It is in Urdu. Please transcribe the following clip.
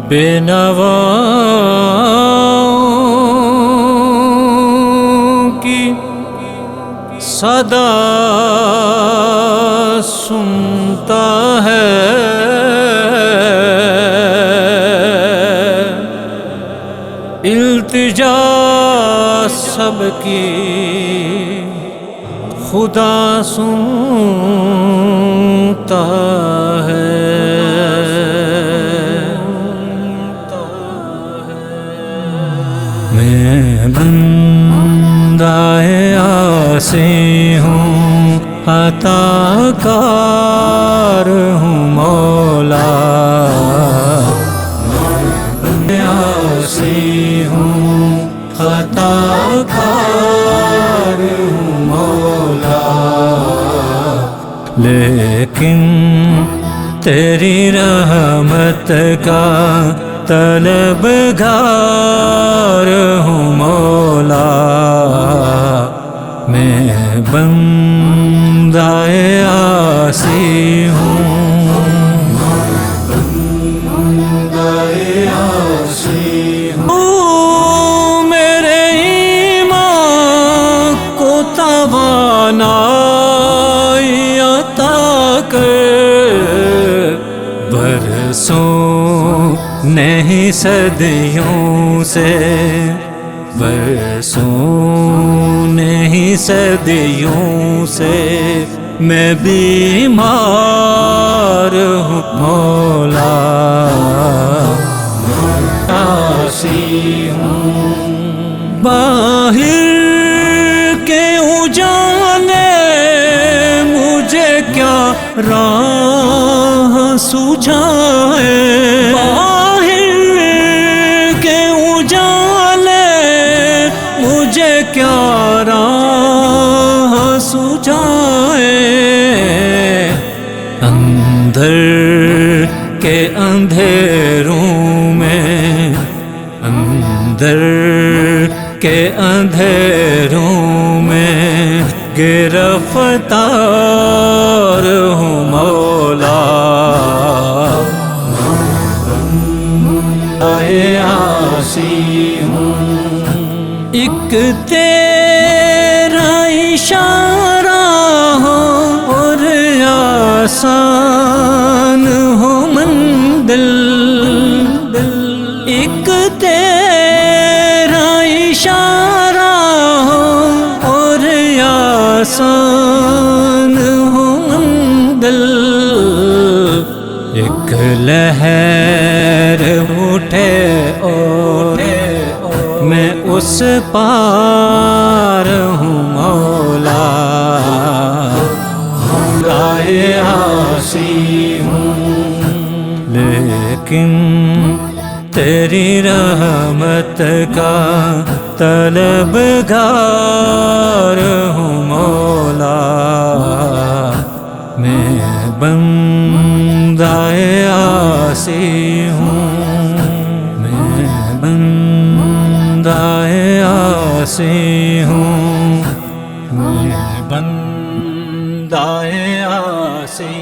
بے نواؤں کی صدا سنتا ہے، التجا سب کی خدا سنتا ہے۔ میں بندہ عاصی ہوں، عطا کار ہوں مولا، عاصی ہوں، عطا کار ہوں مولا، لیکن تیری رحمت کا طلبگار ہوں مولا، میں بندہ عاصی ہوں، بندہ عاصی ہوں، میرے ایمان کو توانائی عطا کر، برسوں نہیں صدیوں سے، برسوں نہیں صدیوں سے میں بیمار ہوں مولا، عاصی ہوں، باہر کے اجالے مجھے کیا راہ سجھائے، کیا راہ سجھائے، اندر کے اندھیروں میں، اندر کے اندھیروں میں گرفتار ہوں مولا، عاصی ہوں، ایک تیرا اشارہ ہو اور آسان ہو منزل، ایک تیرا اشارہ ہو اور آسان ہو منزل، ایک لہر اٹھے اور میں اس پار ہوں مولا، عاصی ہوں، لیکن تیری رحمت کا طلبگار ہوں مولا، میں بندہ عاصی ہوں، میں بندہ عاصی ہوں، میں بندہ عاصی